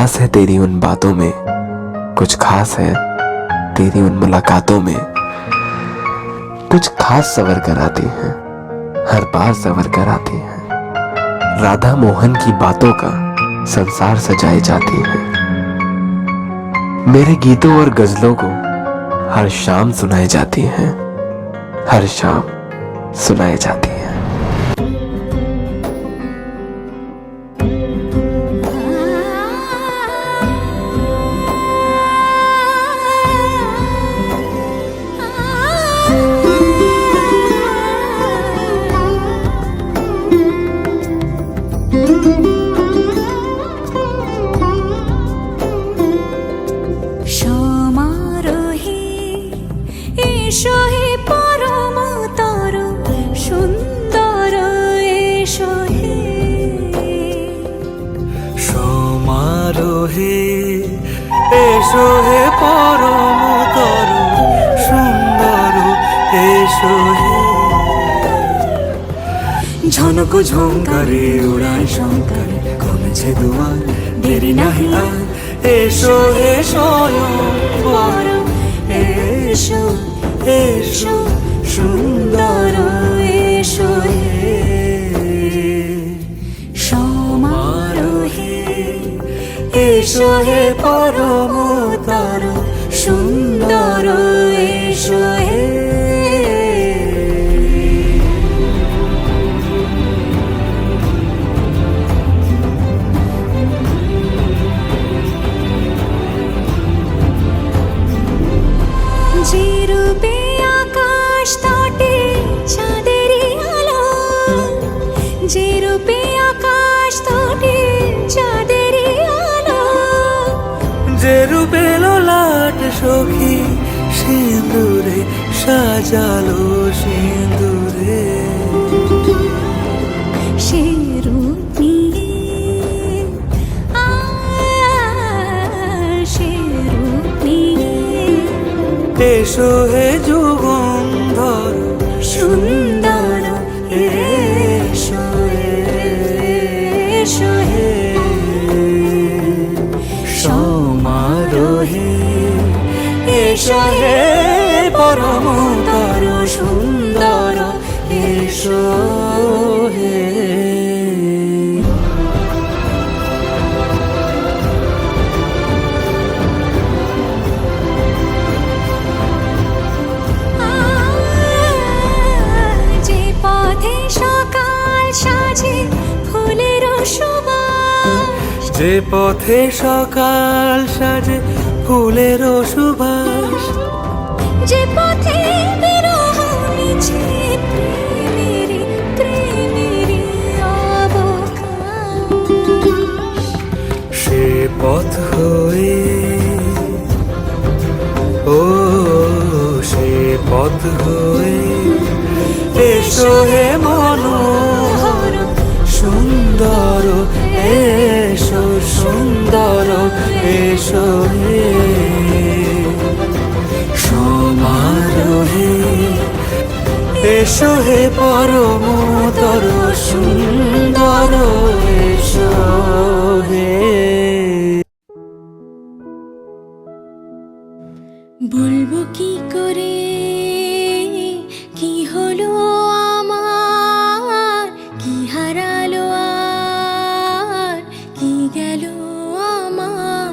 खास है तेरी उन बातों में, कुछ खास है तेरी उन मुलाकातों में। कुछ खास सवर कर आती हैं, हर बार सवर कर आती हैं। राधा मोहन की बातों का संसार सजाए जाती हैं। मेरे गीतों और गजलों को हर शाम सुनाई जाती हैं, हर शाम सुनाई जाती हैं। এসো হে পরম তর সুন্দর, এসো হে সমারোহে, এসো হে পরম তর সুন্দর, এসো হে। ঝনক ঝঙ্কারে উড়ায় শঙ্কারে কমেছে দুয়ার, দেরি নাহি আর, এসো হে স্বয়ং বর, এসো এসো সুন্দর, এসো হে সমারোহে। এসো হে পরম তর সুন্দর, এসো হে। যে রূপে আকাশ তটে চাঁদেরই আলো, যে রূপে আকাশ তটে চাঁদেরই আলো, যে রূপে ললাট সখী সিঁদুরে সাজালো সিঁদুরে, সে রূপ নিয়ে সে রূপ নিয়ে এসো হে যুগন্ধর সুন্দর, এসো এসো হে সমারোহে। এসো হে পরম তর সুন্দর, এসো হে। যে পথে সকাল সাজে ফুলের সুবাস, যে পথে সকাল সাজে ফুলের সুবাস, যে পথে বিরহ মিছে প্রেমেরই প্রেমেরই অবকাশ, সে পথ হয়ে, ও সে পথ হয়ে, এসো হে মনোহর সুন্দর, এসো সুন্দর, এসো হে সমারোহে। এসো হে পরম তর সুন্দর, এসো হে। বলবো কি করে কি হলো আমার, কি হারালো আর কি গেল আমার।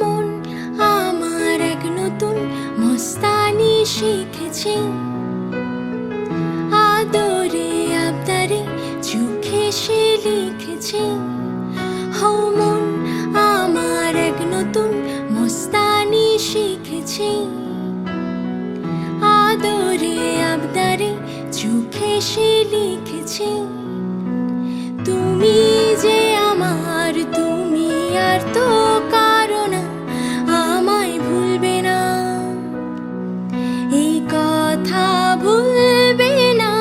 মন আমার এক নতুন মস্তানি শিখেছে, আদরে আবদারে চোখে সে লিখেছে। হো মন আমার এক নতুন মস্তানি শিখেছে, আদরে আবদারে চোখে সে লিখেছে। তুমি যে আমার, তুমি আর তো কারো না, আমায় ভুলবে না, এই কথা ভুলবে না।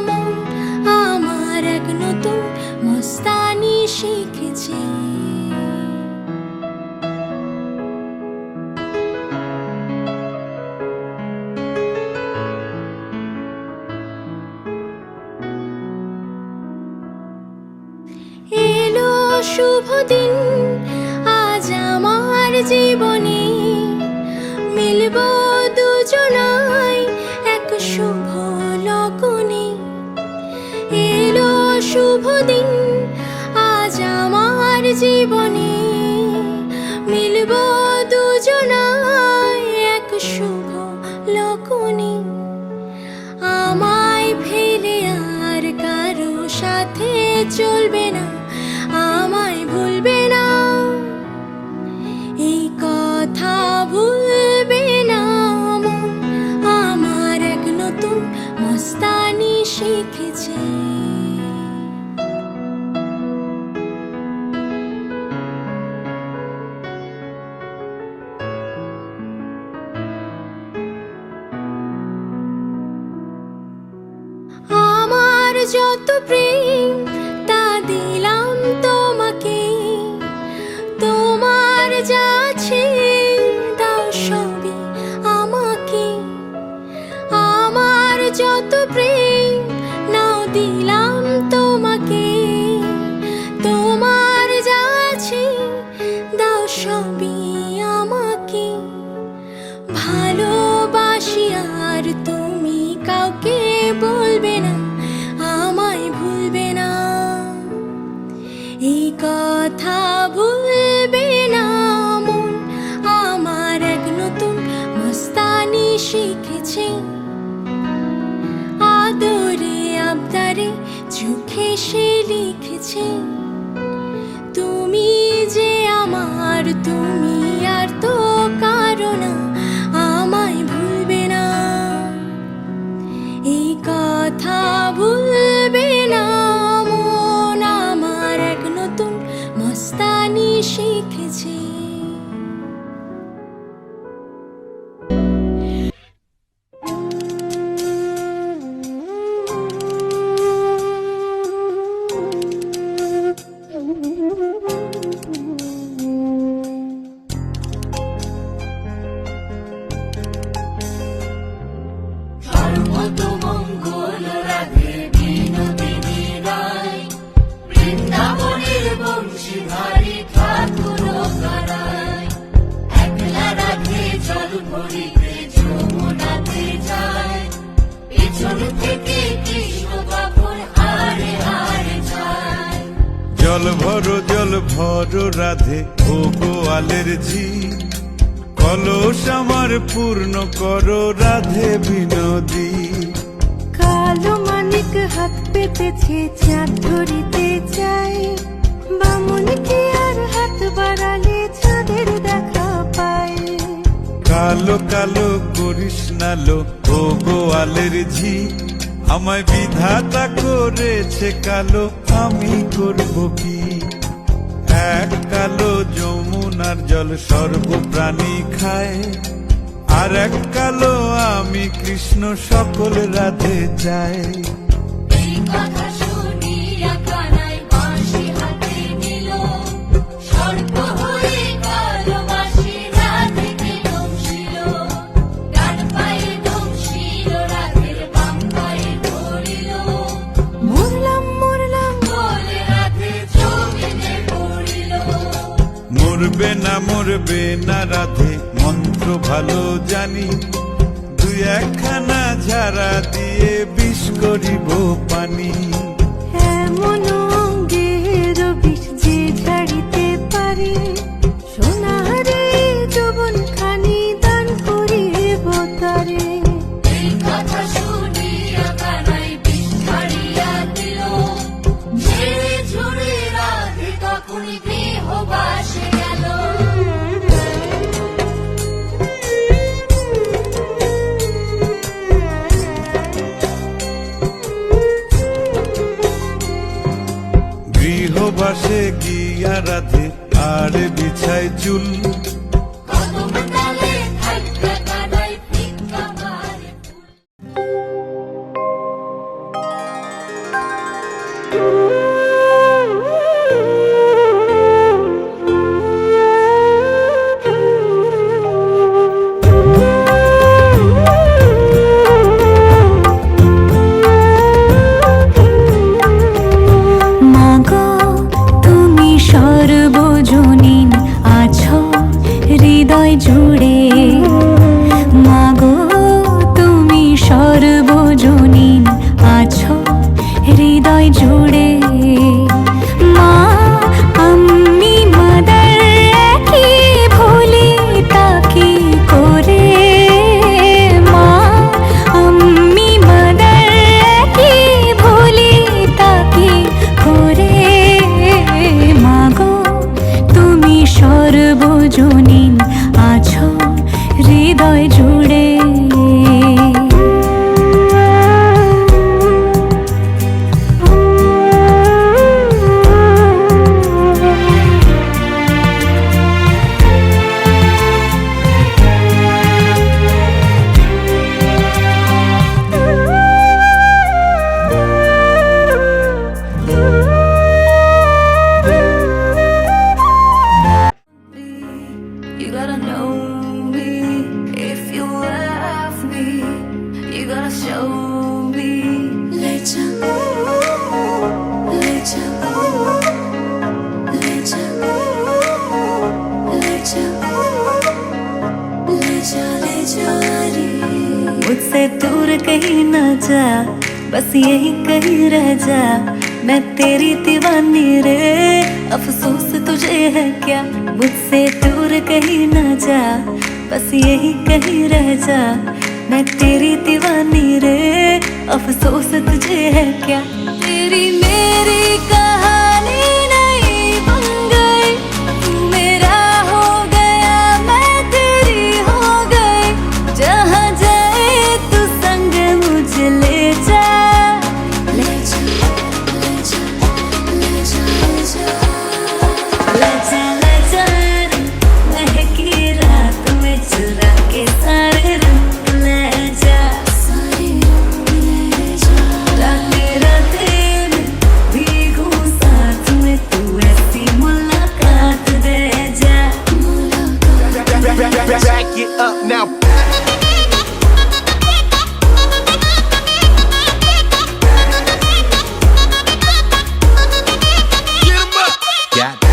মন আমার এক নতুন মস্তানি শিখে শুভ দিন আজ আমার জীবনে, মিলব দুজনায় এক শুভ লগনে। এলো শুভ দিন আজ আমার জীবনে, মিলব দুজনায় এক শুভ লগনে। আমায় ফেলে আর কারো সাথে চলবে না, আমায় ভুলবে না, এই কথা ভুলবে না মন। আমার এক নতুন মস্তানি শিখেছে। আমার যত প্রেম তা দিলাম তোমাকে, তোমার যা আছে দাও সবই আমাকে। আমার যত প্রেম নাও দিলাম তোমাকে, তোমার যা আছে দাও সবই আমাকে। ভালোবাসি আর তুমি কাউকে বলবে না, আমায় ভুলবে না, এই কথা ভুলবে না মন। আমার এক নতুন মস্তানি শিখেছে। আদরে আবদারে চোখে সে লিখেছে, তুমি যে আমার, তুমি আর তো কারো না, আমায় ভুলবে না, এই কথা ভুলবে না মন। আমার এক নতুন মস্তানি শিখেছে। জল ভরো রাধে ও গোয়ালের ঝি, কলস আমার পূর্ণ করো রাধে বিনোদী। কালো মানিক হাত পেতেছে চাঁদ ধরিতে চাই, বামুনকে আর হাত বাড়ালে চাঁদের দেখা পায়। কালো কালো করিস নালো ও গোয়ালের ঝি, আমায় বিধাতা করেছে কালো, আমি করব কি? এক কালো যমুনার জল সর্বপ্রাণী খায়, আর এক কালো আমি কৃষ্ণ সকল রাধে চাই। এই কথা শুনিয়া কানাই বাঁশি হাতে নিল, সর্প হয়ে কালো বাঁশি রাধেকে দংশিল। ডান পায়ে দংশিল রাধের বাম পায়ে ধরিল, মরলাম মরলাম বলে রাধে জমিনে পড়িল। মরবে না রাধে মন্ত্র ভালো জানি, দুই একখানা ঝাড়া দিয়ে বিষ করিব পানি। এমন অঙ্গের বিষ যে ঝাড়িতে পারে, সোনারে যৌবন খানি দান করিব তারে। এই কথা শুনিয়া কানাই বিষ ছাড়িয়া দিল, ঝেড়ে ঝুড়ে রাধে তখনই গৃহবাসে গেল। গৃহবাসে গিয়া রাধে আর বিছায় চুল, কদম ডালে থাইকা কানাই ফিক্কা মারে ফুল। মাগো তুমি হৃদয় জুড়ে। মা আমি মাদার একই ভুলি তাকে করে। মা আমি মাদার একই ভুলি তাকে করে। মাগো তুমি সর্বজনীন আছো হৃদয় জুড়ে। You gotta know me if you love me. You gotta show me. ले जा ले जा ले जा ले जा ले जा ले जा रे। मुझसे दूर कहीं न जा, बस यही कहीं रह जा। मैं तेरी दीवानी रे, अफसोस तुझे है क्या। मुझसे दूर कहीं न जा, बस यही कहीं रह जा। मैं तेरी दीवानी रे, अफसोस तुझे है क्या। तेरी मेरी कहानी नहीं बन गई, तू मेरा हो गया मैं तेरी हो गई। जहाँ जाए तू संग मुझे ले जा। ले जा ले जा ले जा ले जा ले जा महकी रात में चुरा के सारे रंग ले जा। सारे रंग ले जा। राते राते में भीगूं साथ में, तू ऐसी मुलाकात दे जा। Back it up now. Get 'em up. Got it.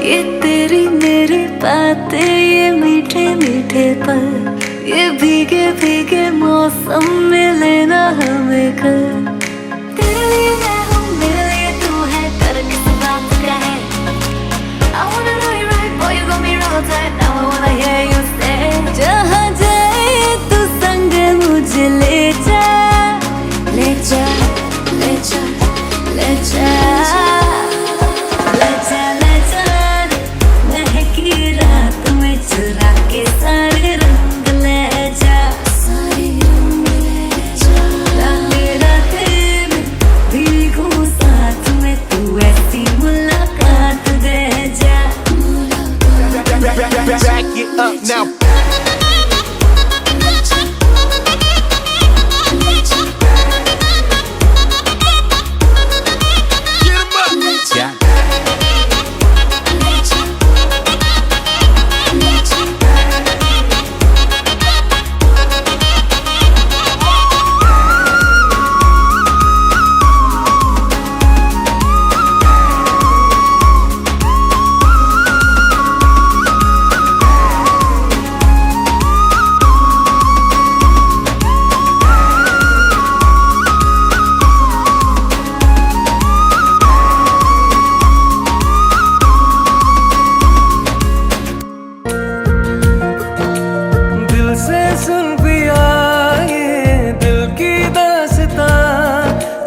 ये तेरी मेरी बातें, ये मीठे मीठे पल, ये भीगे भीगे मौसम में लेना हमें कर। तेरे लिए मैं हूँ, मेरे लिए तू है, पर किस बात का है। I wanna know you right, boy, you got me real tight. Now I wanna hear you say, जहाँ जाए तू संग मुझे ले जा। ले जा ले जा ले जा ले जा ले जा महकी रात में चुरा के सारे रंग ले जा। सारे रंग ले जा। राते राते में भीगूं साथ में, तू ऐसी मुलाकात दे जा। Back it up now. ले जा ले जा Get 'em up. ले जा Got it. ले जा ले जा। दिल से सुन पिया ये दिल की दास्तां,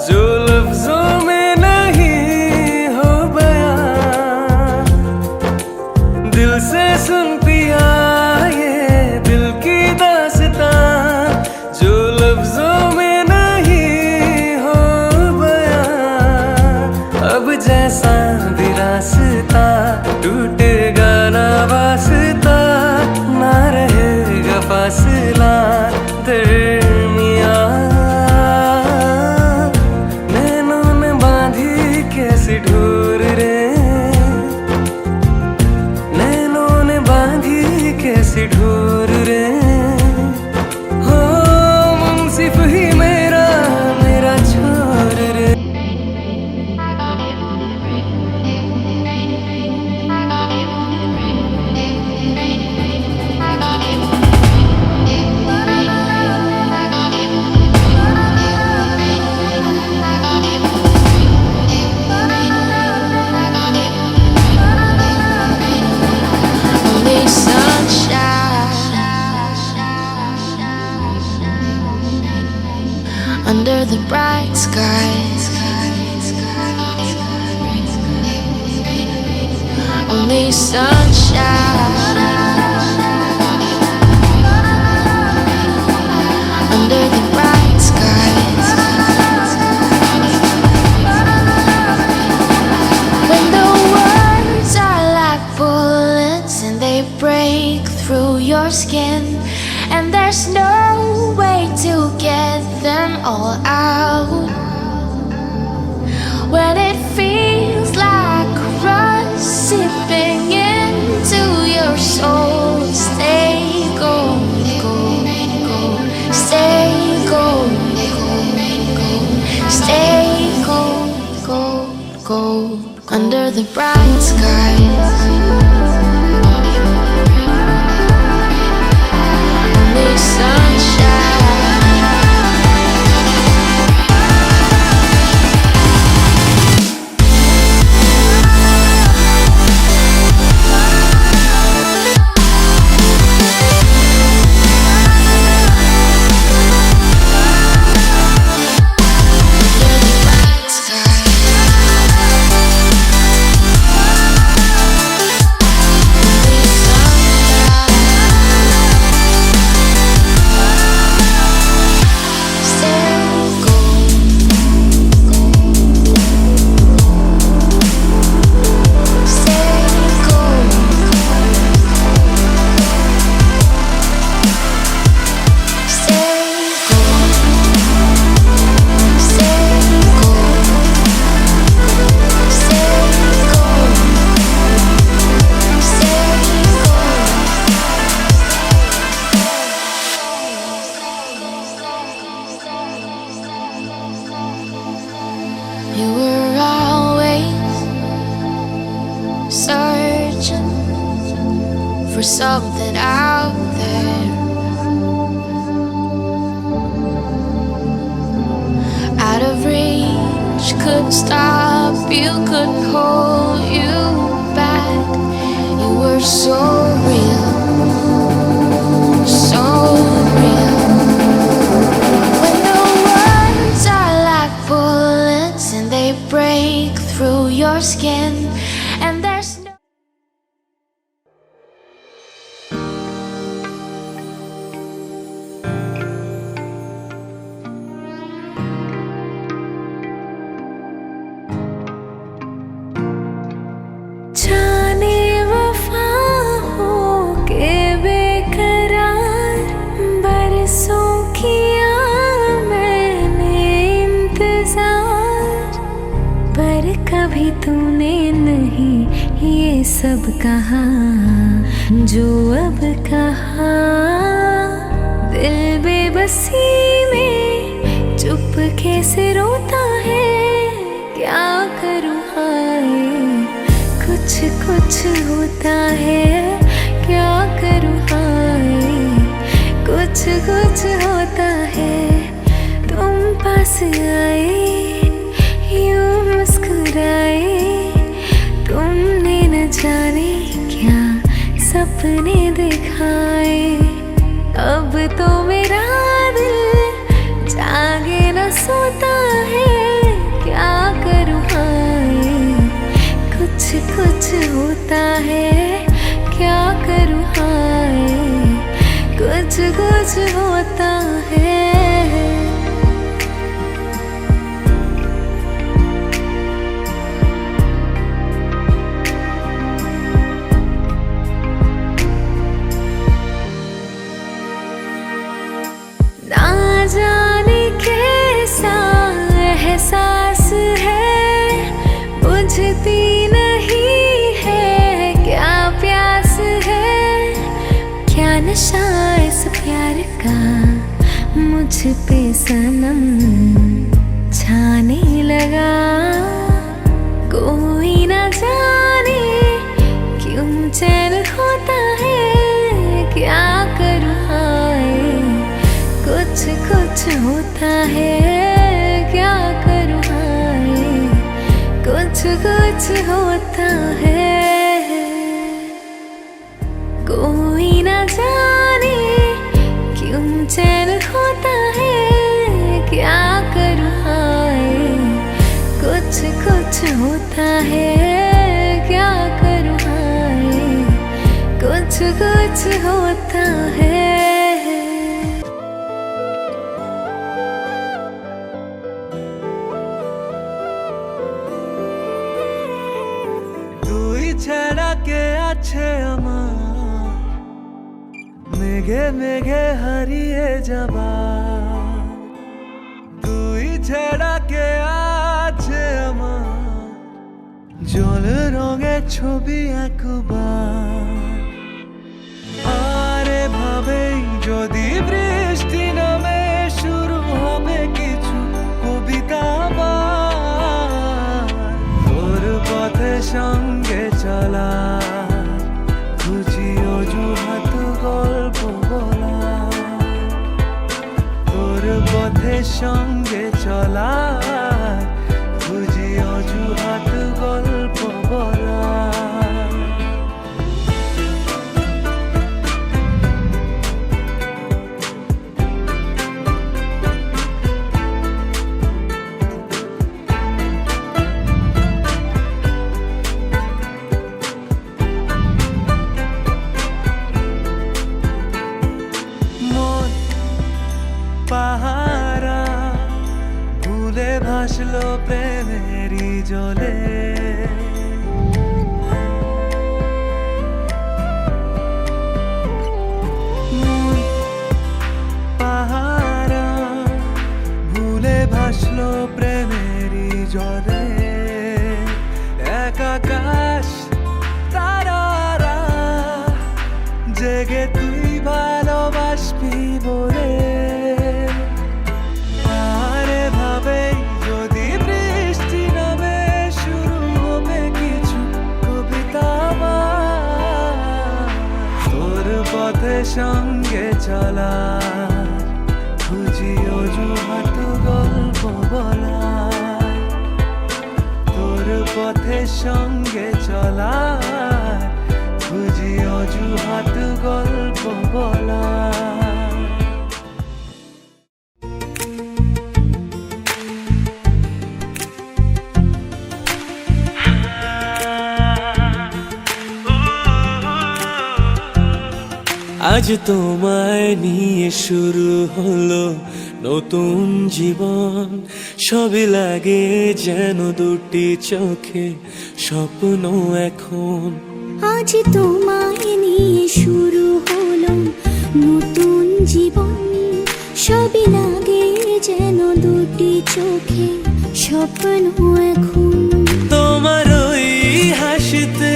जो लफ्जों में नहीं हो बयां। दिल से सुन पिया ये दिल की दास्तां, जो लफ्जों में नहीं हो बयां। अब जैसा भी रास्ता टूटेगा ना वास्ता, ना रहेगा फासला दरमियां। नैनों ने बांधी कैसी ढूर रे, नैनों ने बांधी कैसी ढूर रे। हो under the bright skies. Only sunshine under the bright skies. When the words are like bullets and they break through your skin, and there's no way to get them all out. When it feels like rust sipping into your soul, stay gold, gold, gold. Stay gold, gold, gold. Stay gold, gold, gold. Under the bright skies. Only sunshine. You were always searching for something out there, out of reach, couldn't stop you, couldn't hold you back. You were so real, so real. When the words are like bullets and they break through your skin, and there's no जाने वफा हो के बेकरार बरसों किया मैंने इंतजार, पर कभी तूने नहीं ये सब कहा जो अब कहा। दिल बेबसी में चुपके से रोता है, क्या करूँ हाय कुछ कुछ होता है, क्या करूँ हाय कुछ कुछ होता है। तुम पास आए यूं मुस्कुराए, तुमने न जाने क्या सपने दिखाए। अब तो मेरा दिल जागे न सोता है, क्या करूँ हाय कुछ कुछ होता है, क्या करूँ हाय कुछ कुछ होता है। ना जाने कैसा एहसास है, बुझती नहीं है क्या प्यास है। क्या नशा इस प्यार का मुझ पे सनम छाने लगा। कोई न जाने क्यों चैन होता है, क्या करूँ हाय कुछ कुछ होता है, क्या करूँ हाय कुछ कुछ होता है। कोई न जाने क्यों चैन होता है, क्या होता है क्या करूँ हाय कुछ कुछ होता है তুই ছাড়া কে আছে আমার মেঘে মেঘে হারিয়ে যাবা তুই ছাড়া কে আছে আমার জল রঙের ছবি একবার আরে ভাবেই যদি বৃষ্টি নামে শুরু হবে কিছু কবিতা আবার তোর পথে সঙ্গে চলা খুঁজি অজুহাত গল্প বলা তোর পথে সঙ্গে চলা খুঁজি অজুহাত গল্প বলা মন পাহারা ভুলে ভাসলো প্রেমেরই জলে মন পাহারা ভুলে ভাসলো প্রেমেরই জলে এক আকাশ তারারা জেগে তুই ভালোবাসবি বলে আরে ভাবেই যদি বৃষ্টি নামে শুরু হবে কিছু কবিতা আবার তোর পথে সঙ্গে চলা খুঁজি অজুহাত গল্প বলা তোর পথে সঙ্গে চলা খুঁজি অজুহাত গল্প বলা আজ তোমায় নিয়ে শুরু হলো নতুন জীবন সবই লাগে যেন দুটি চোখে স্বপ্ন এখন আজ তোমায় নিয়ে শুরু হলো নতুন জীবন সবই লাগে যেন দুটি চোখে স্বপ্ন এখন তোমার ওই হাসিতে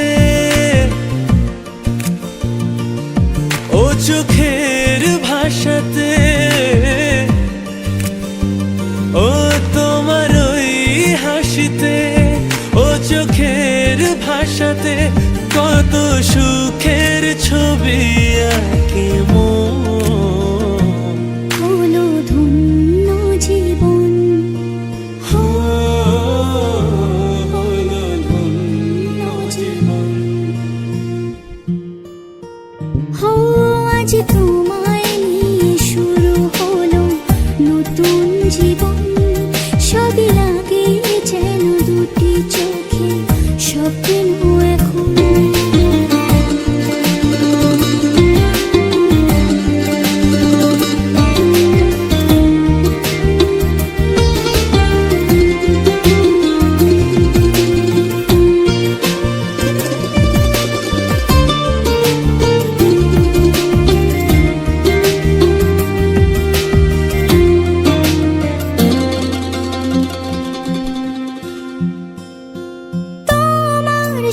ও চোখের ভাষাতে ও তোমার ওই হাসিতে ও চোখের ভাষাতে কত সুখের ছবি আঁকে মন হলো ধন্য জীবন হলো ধন্য জীবন হো আজ তোমায় নিয়ে শুরু হলো নতুন জীবন সবই লাগে যেন দুটি চোখে স্বপ্ন এখন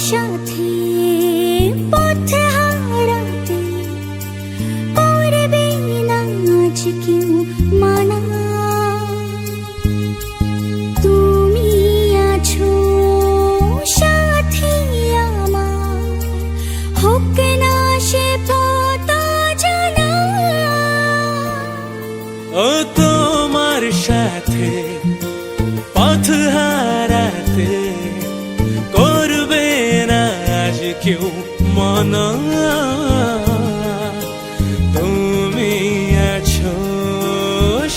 সাথে পথে হারাতে করবে না আজ কেউ মানা তুমি আছো সাথী আমার হোক না সে পথ জানা ও তোমার সাথে পথ হারাতে করবে না আজ কেউ মনা তুমি আছো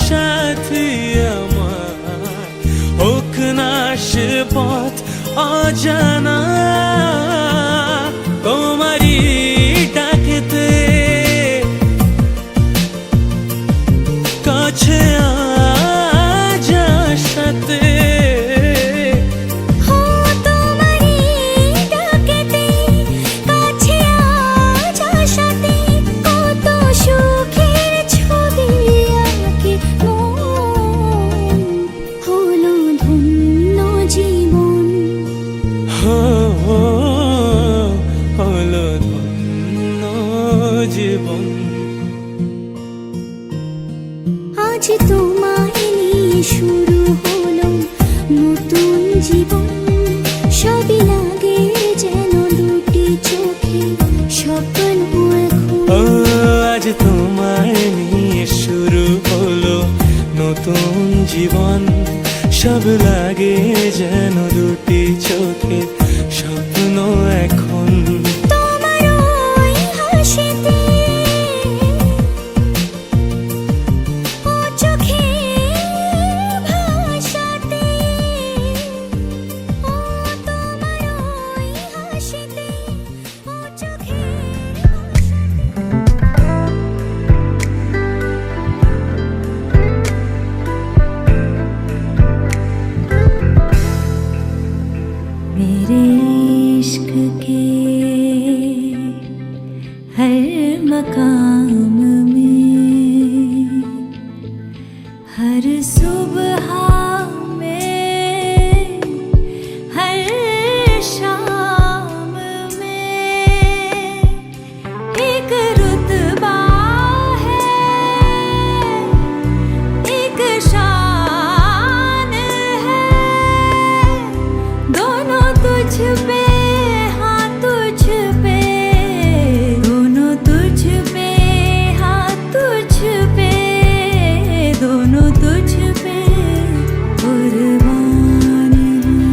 সাথী আমার হোক না সে পথ অজানা তোমারই ডাকেতে কাছে আজ আশাতে हो तुम्हारी डाकेते काछे आज आशाते कत सुखेर छवि आँके मन हलो धन्य जीवन হলো ধন্য জীবন आज তোমায় নিয়ে শুরু হলো নতুন জীবন সবই লাগে যেন দুটি চোখে স্বপ্ন এখন ও আজ তোমায় নিয়ে শুরু হলো নতুন জীবন সব লাগে যেন দুটি চোখে স্বপ্ন এখন তোমার ওই হাসিতে ও চোখে ভাষাতে ও তোমার ওই হাসিতে ও চোখে ভাষাতে मेरे इश्क के हर मकाम में हर सुबह में हर शाम में एक रुतबा है एक शान है दोनों तुझ पे हाँ तुझ पे दोनों तुझ पे हाँ तुझ पे दोनों तुझ पे कुर्बान हैं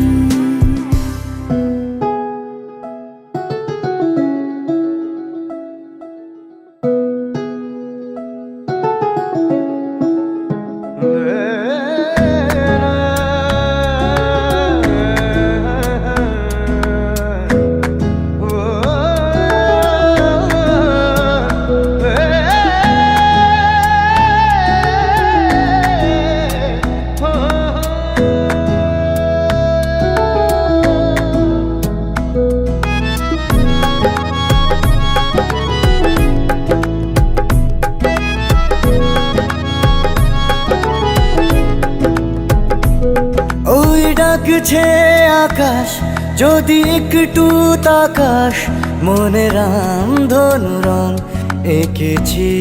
ওই ডাকছে আকাশ যদি একটু তাকাশ মনে রাম ধনু রং এঁকেছি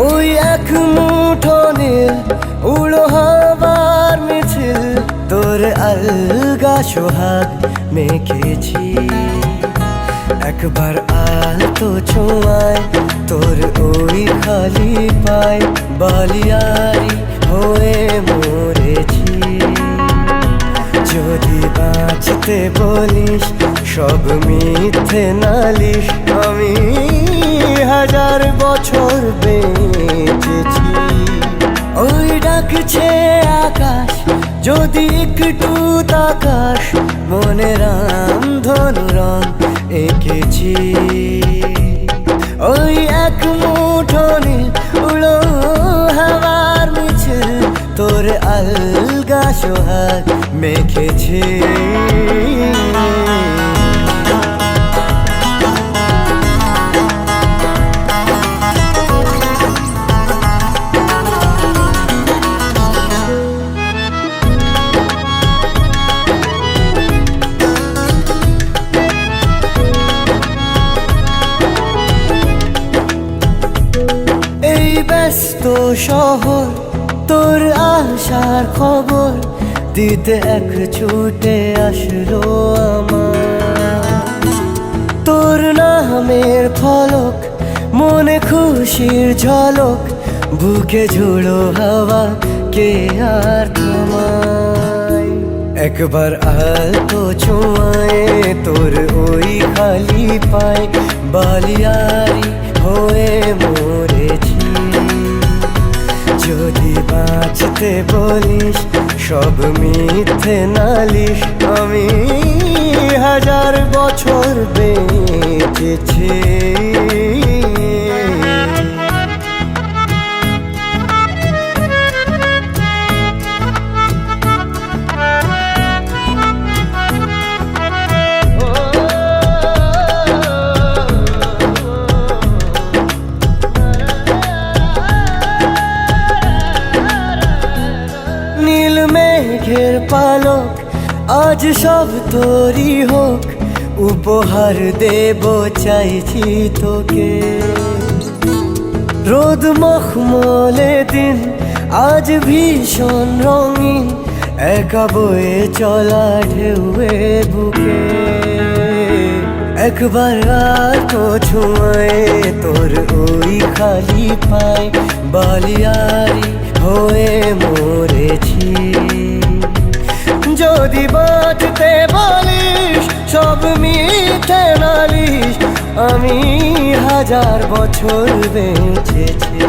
ওই এক মুঠো নীল উড়ো হবার মিছিল তোর আলগা সোহাগ মেখেছি একবার আলতো ছোঁয়ায় তোর ওই খালি পায় বালিয়ারি হয়ে মরেছি যদি বাঁচতে বলিস সব মিথ্যে নালিশ আমি 1000 বছর বেঁচেছি ওই ডাকছে আকাশ যদি একটু তাকাশ মনে রাম ধনু রং এঁকেছি ওই এক মুঠো নীল উড়ো হাওয়ার মিছিল তোর আলগা সোহাগ মেখেছি এই ব্যস্ত শহর তোর আসার খবর দিতে এক ছুটে আসলো আমার তোর নামের ফলক মনে খুশির ঝলক বুকে ঝোড়ো হাওয়া কে আর থামায় একবার আলতো ছোঁয়ায় তোর ওই খালি পায় বালিয়ারি হয়ে মরেছি যদি বাঁচতে বলিস সব মিথ্যে নালিশ আমি হাজার বছর বেঁচেছি নীল মেঘের পালক আজ সব তোরই হোক উপহার দেব চাইছি তোকে রোদ মখমলে দিন আজ ভীষণ রঙিন একা বয়ে চলা ঢেউয়ে বুকে একবার আর তো ছুঁয়ে তোর ওই খালি পায় বালিয়ারি হয়ে মরেছি যদি বাঁচতে বলিস সব মিথ্যে নালিশ আমি হাজার বছর বেঁচেছি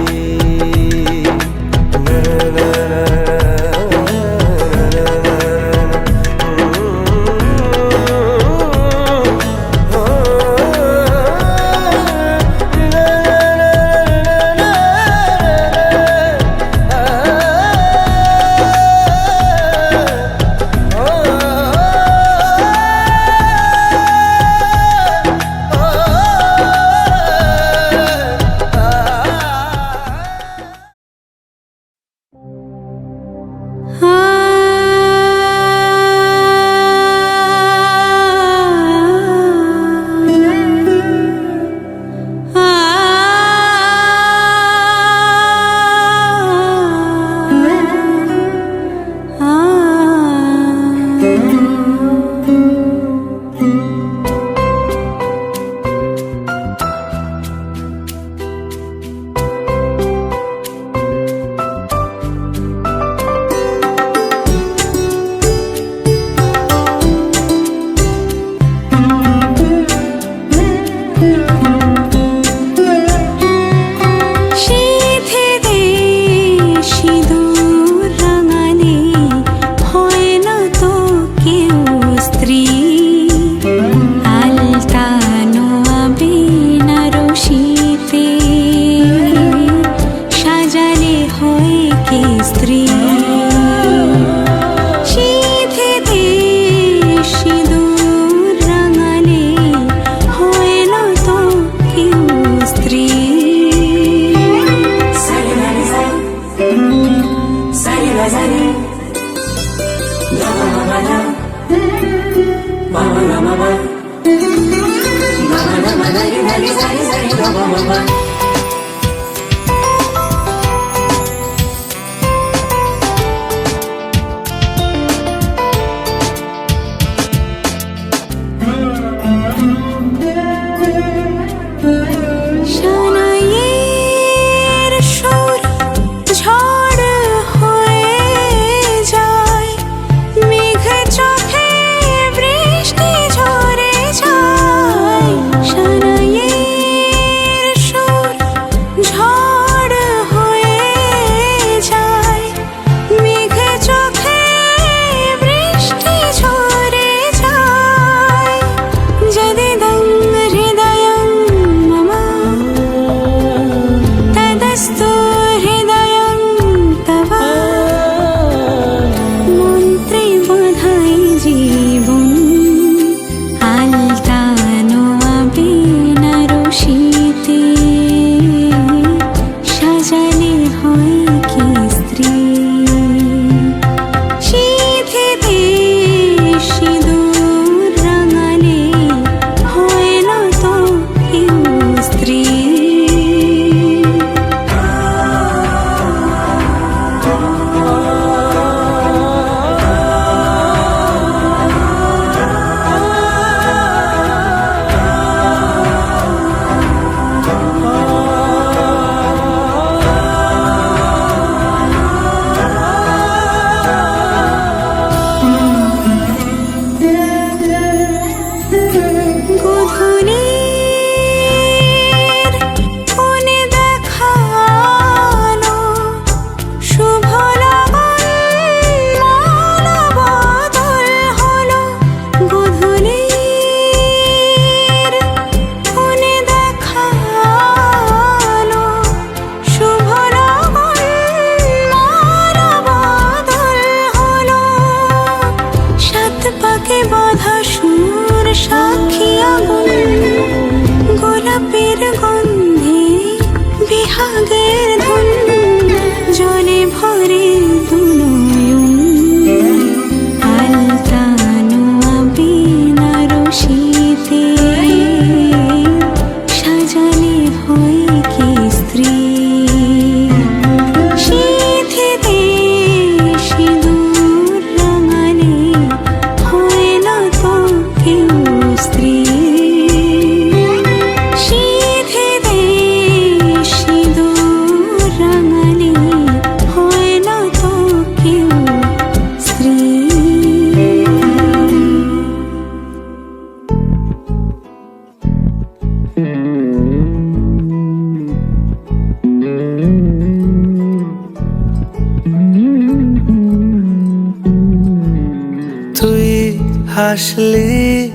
হাসলি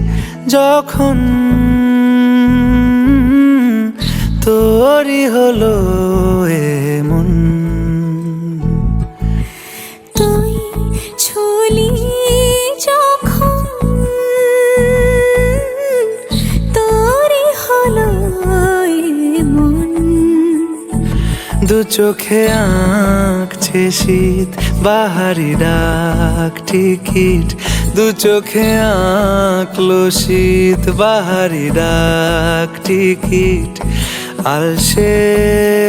যখন তোরই হলো এমন। তুই ছুলি যখন তোরই হলো এমন। দু চোখে আঁকছে শীত বাহারি ডাক টিকিট, দু চোখে আঁকলো শীত বাহারি ডাক টিকিট। আলসে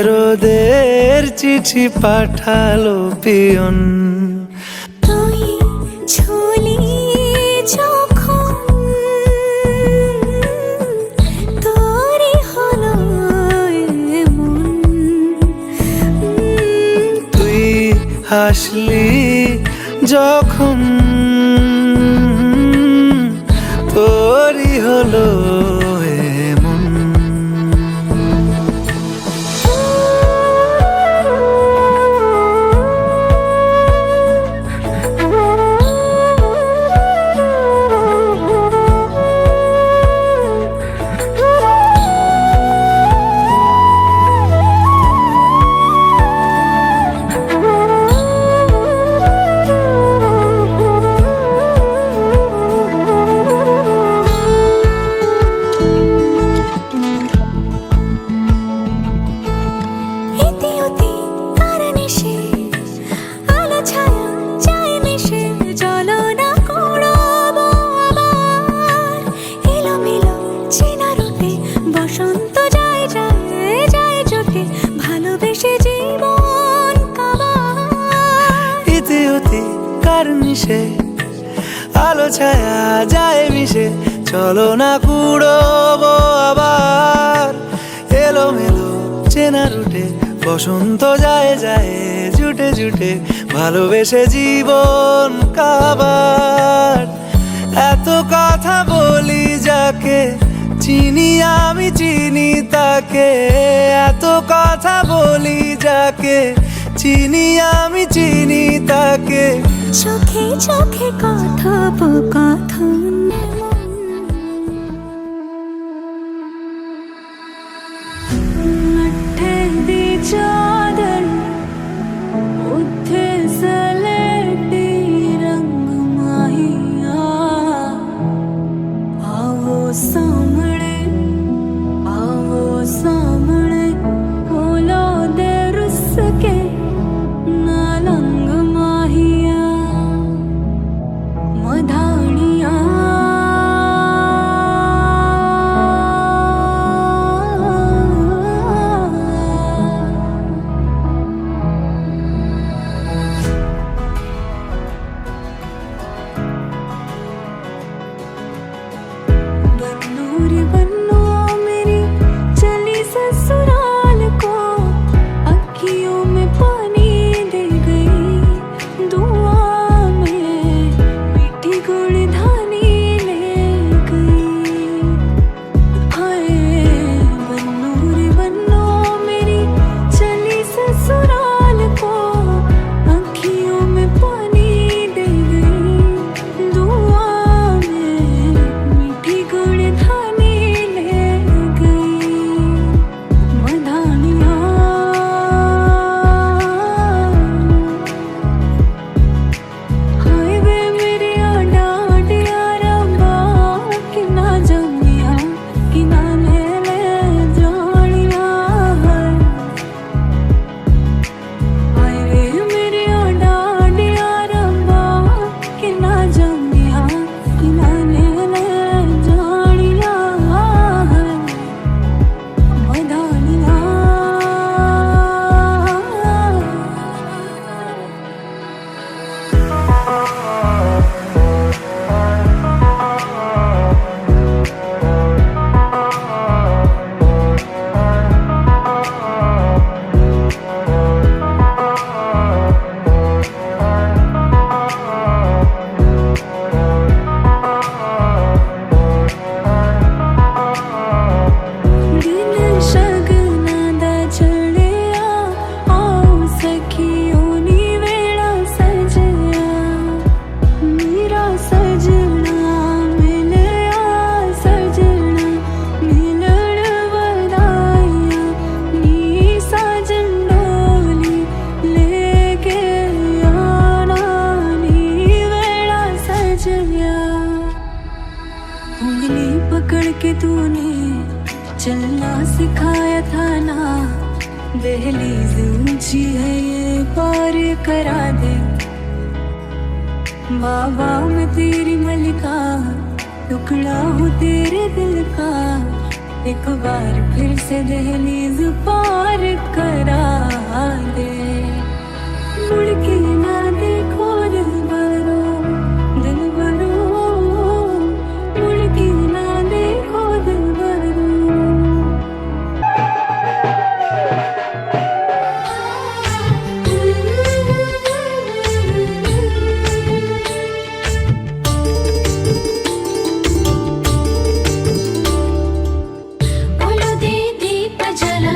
রোদের চিঠি পাঠালো পিয়ন। তুই ছুলি যখন তোরই হলো এমন। তুই হাসলি যখন তোরই হলো এমন। বসন্ত যায় যায় যায় চোখে ভালোবেসে জীবন কাবার। ইতি উতি কার নিশে আলো ছায়া যায় মিশে, চলো না কুড়োবো আবার। এলো মেলো চেনা রুটে বসন্ত যায় যায় জুটে জুটে ভালোবেসে জীবন কাবার। এত কথা বলি যাকে চিনি আমি চিনি তাকে, এত কথা বলি যাকে চিনি আমি চিনি তাকে। চোখে চোখে কথোপকথন मट्ठे दी चादर उत्थे सलेटी रंग माहिया। आओ सामने खोलो दे रुस के नालंग माहिया। मधानिया प्यार करा दे। बाबा मैं तेरी मलिका, टुकड़ा हूँ तेरे दिल का, एक बार फिर से दहलीज पार करा दे। मुड़ के ना देखो दिल बरो, दिल बरो, मुड़ के ना देखो दिल बरो। बोलो दे दीप जला,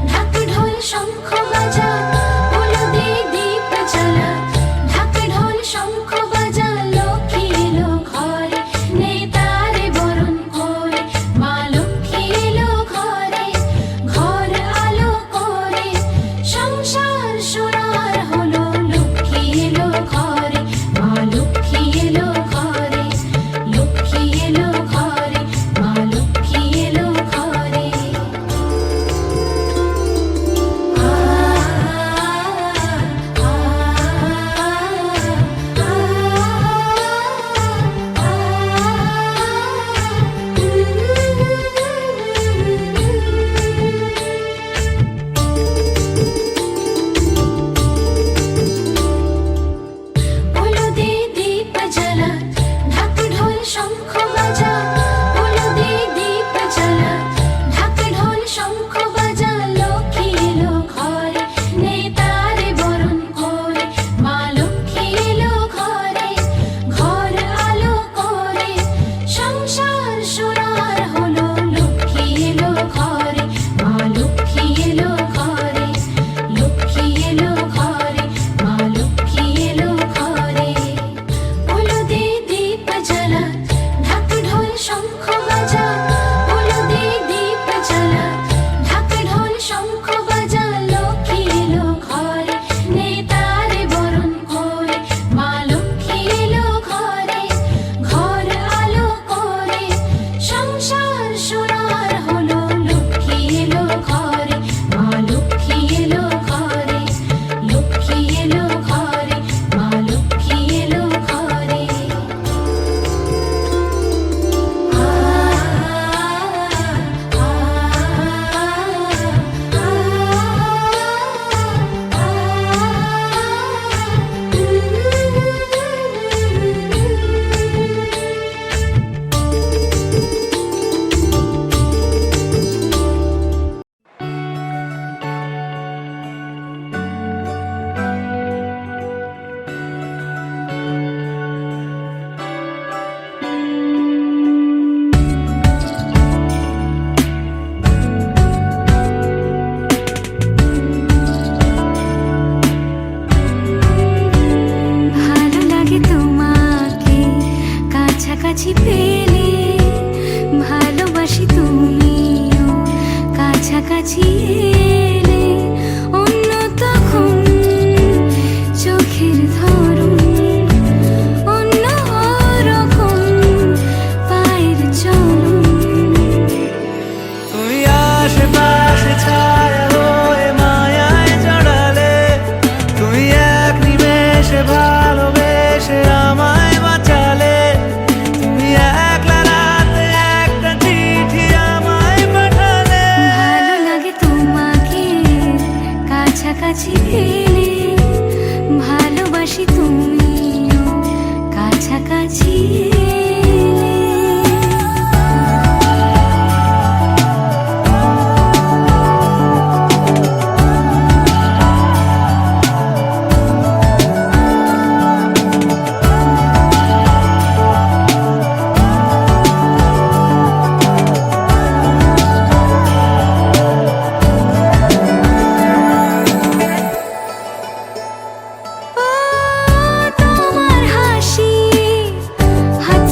ढाक ढोल शंख बजा। बोलो दे दीप जला, ढाक ढोल शंख बजा। লক্ষ্মী এলো ঘরে, নেতারে বরণ করে। মা লক্ষ্মী এলো ঘরে, ঘর আলো করে। সংসার সোনার হলো, লক্ষ্মী এলো ঘরে। মা লক্ষ্মী এলো ঘরে, লক্ষ্মী এলো ঘরে, মা লক্ষ্মী এলো ঘরে। बोलो दे दीप जला, ढाक ढोल शंख बजा। बोलो दे दीप जला, ढाक ढोल शंख बजा। লক্ষ্মী এলো ঘরে, নেতারে বরণ করে। মা লক্ষ্মী এলো ঘরে, ঘর আলো করে। সংসার সোনার হলো, লক্ষ্মী এলো ঘরে। মা লক্ষ্মী এলো ঘরে, লক্ষ্মী এলো ঘরে, মা লক্ষ্মী এলো ঘরে। बोलो दे दीप जला, ढाक ढोल शंख बजा। बोलो दे दीप जला, ढाक ढोल शंख बजा। লক্ষ্মী এলো ঘরে, নেতারে বরণ করে। মা লক্ষ্মী এলো ঘরে, ঘর আলো করে। সংসার সোনার হলো, লক্ষ্মী এলো ঘরে। মা লক্ষ্মী এলো ঘরে, লক্ষ্মী এলো ঘরে, মা লক্ষ্মী এলো ঘরে। ভালো লাগে তোমাকে কাছাকাছি পেলে, ভালোবাসি তুমিও কাছাকাছি এলে। অন্য তখন চোখের ধরন, অন্য রকম পায়ের চলন। তুমি আশেপাশে ছায়া হয়ে মায়ায় জড়ালে, তুমি এক নিমেষে ভালোবেসে আমায় বাঁচালে। তুমি একলা রাতে একটা চিঠি আমায় পাঠালে। ভালো লাগে তোমাকে কাছাকাছি পেলে, ভালোবাসি তুমিও কাছাকাছি এলে। তোমার হাসি, হাত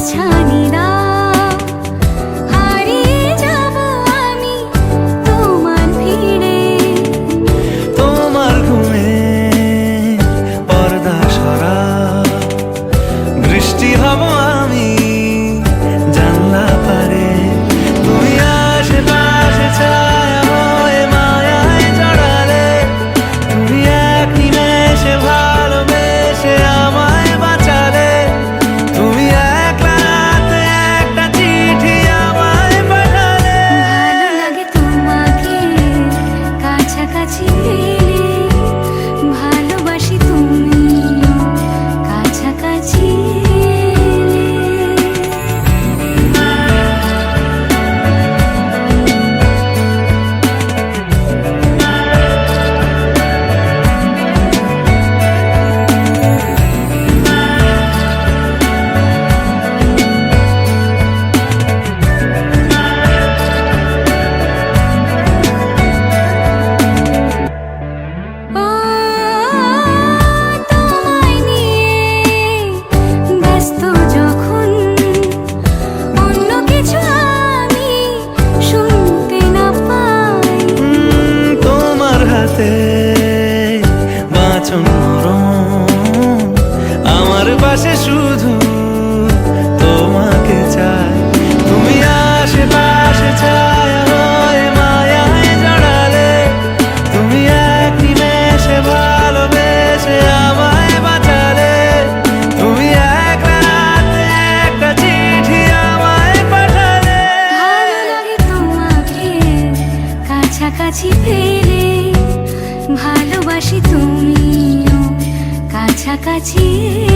কাছিয়ে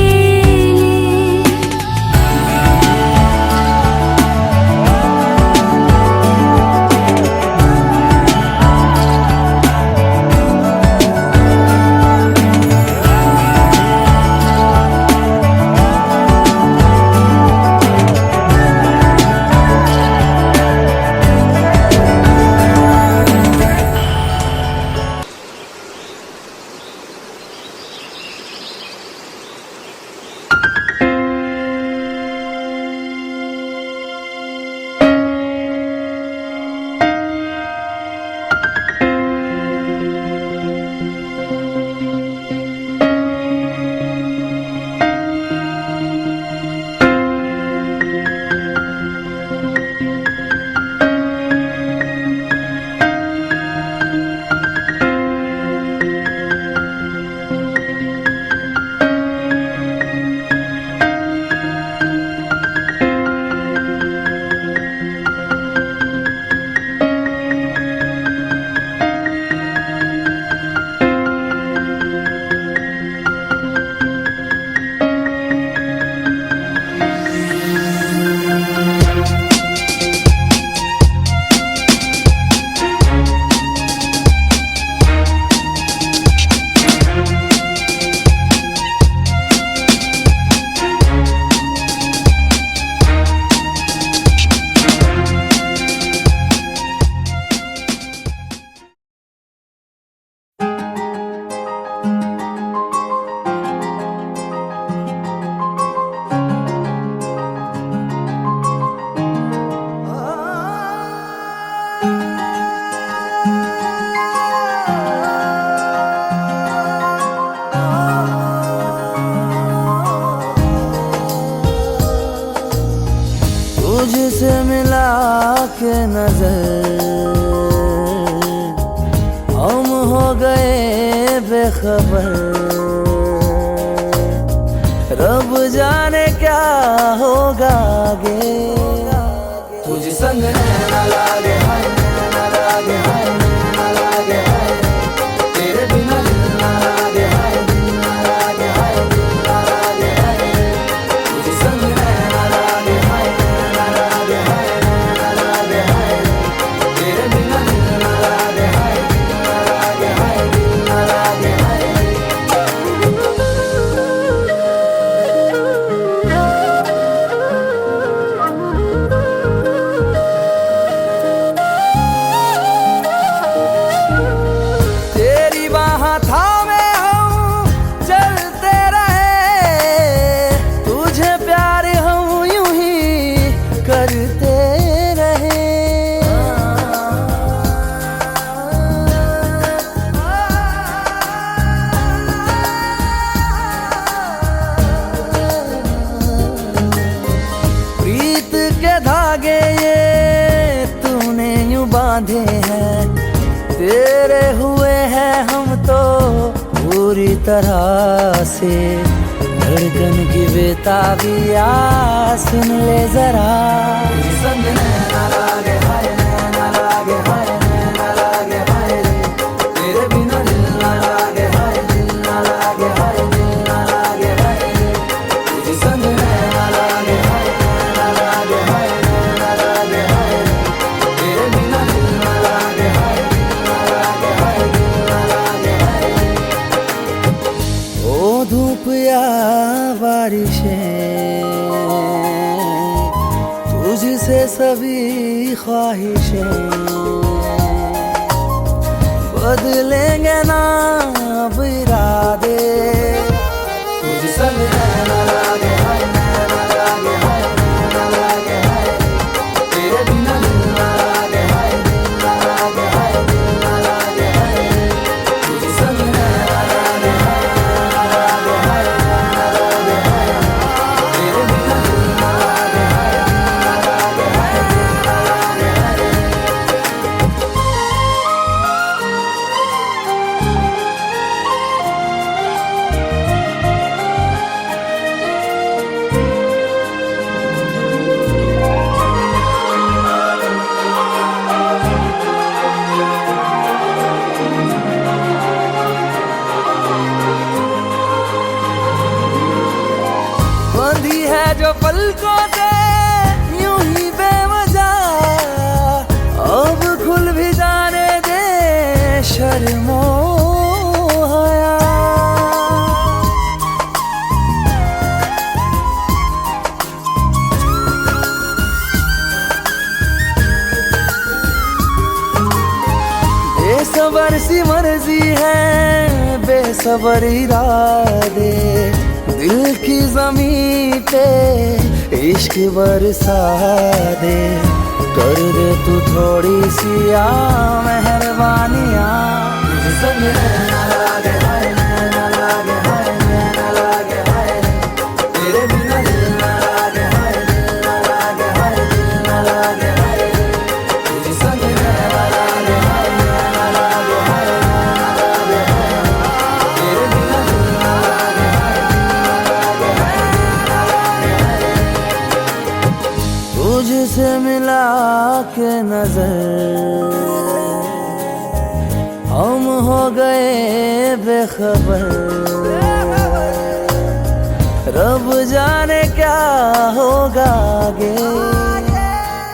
तुझसे मिला के नजर हम हो गए बेखबर रब जाने क्या होगा आगे तुझ संग ना लागे हाय ना लागे हाय ना लागे हाय तेरे बिना दिल ना लागे हाय ना लागे हाय ना लागे हाय तुझ संग ना लागे हाय ना लागे हाय ना लागे हाय तेरे बिना दिल ना लागे हाय ना लागे हाय ना लागे हाय तेरी बाह थामे हम चलते रहे तुझे प्यार हम यूं ही करते रहे प्रीत के धागे ये तूने यूं बांधे हैं तेरे हुए हैं हम तो पूरी तरह से धड़कन की बेताबिया सुन ले जरा संग ना लागे हाय ना लागे हाय ना लागे हाय तेरे बिना दिल ना लागे हाय दिल ना लागे हाय दिल ना लागे हाय तुझे संग ना लागे हाय ना लागे हाय ना लागे हाय तेरे बिना दिल ना लागे हाय ना लागे हाय दिल ना लागे हाय ओ धूप या बारिशें तुझसे सभी ख्वाहिशें बदलेंगे ना अब इरादे तुझ संग ना लागे हाय ना लागे हाय ना लागे हाय तेरे बिना दिल ना लागे हाय दिल ना लागे हाय दिल ना लागे हाय तुझ संग ना लागे हाय ना लागे हाय ना लागे हाय तेरे बिना दिल ना लागे हाय दिल ना लागे हाय दिल ना लागे हाय है जो पलकों से यूं ही बेवजह अब खुल भी जाने दे शर्मो हया। बेसबर सी मर्जी है बेसबर इरादे दिल की जमीन पे इश्क बरसा दे। कर दे तू थोड़ी सी मेहरबानियाँ मुझे संग रहना लागे हाय नैना लागे हाय नैना लागे हाय तेरे बिना दिल ना लागे हाय दिल ना लागे हाय दिल ना लागे हाय मुझे संग रहना लागे हाय नैना लागे हाय नैना लागे हाय तेरे बिना दिल ना लागे हाय दिल ना लागे हाय तुझसे मिला के नजर हम हो गए बेखबर। रब जाने क्या होगा आगे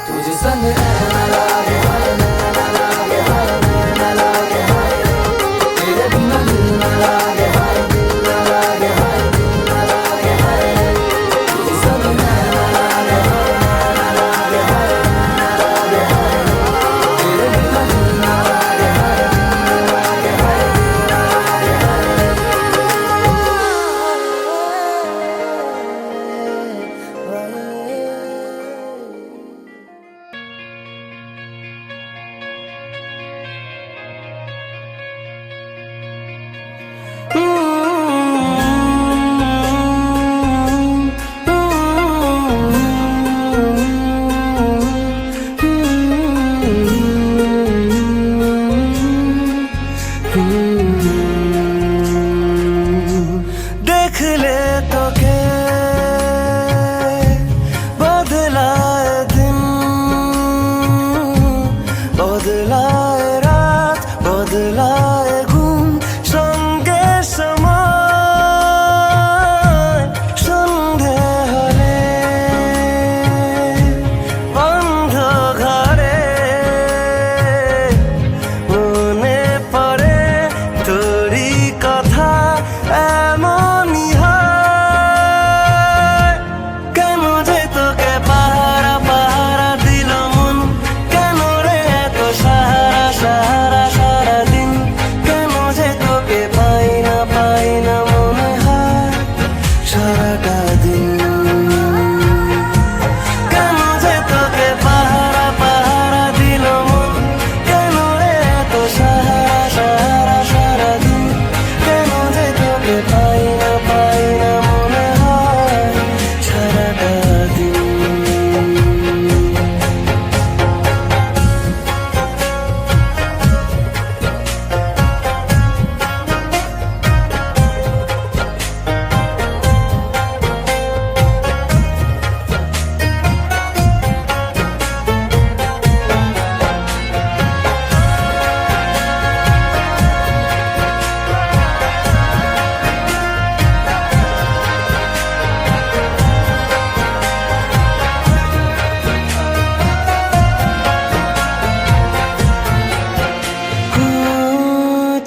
तुझे संग रहना लागे हाय नैना लागे हाय नैना लागे हाय तेरे बिना दिल ना लागे हाय दिल ना लागे हाय दिल ना लागे हाय तुझे संग रहना लागे हाय नैना लागे हाय नैना लागे हाय तेरे बिना दिल ना लागे हाय दिल ना लागे हाय देख ले तो के बदलाए दिन बदलाए रात बदलाए घुम সঙ্গে সময় সন্ধে হলে বন্ধ ঘরে মনে পড়ে তোরি কথা এমনই হয়। কেন যে তোকে পাহারা পাহারা দিল মন কেন রে এত সাহারা সাহারা সারাদিন কেন যে তোকে পাই না মনে হয় সারাটা দিন। কেন যে তোকে পাহারা পাহারা দিল মন কেন রে এত সাহারা সাহারা সারাদিন কেন যে তোকে পাই না মনে হয় সারাটা দিন।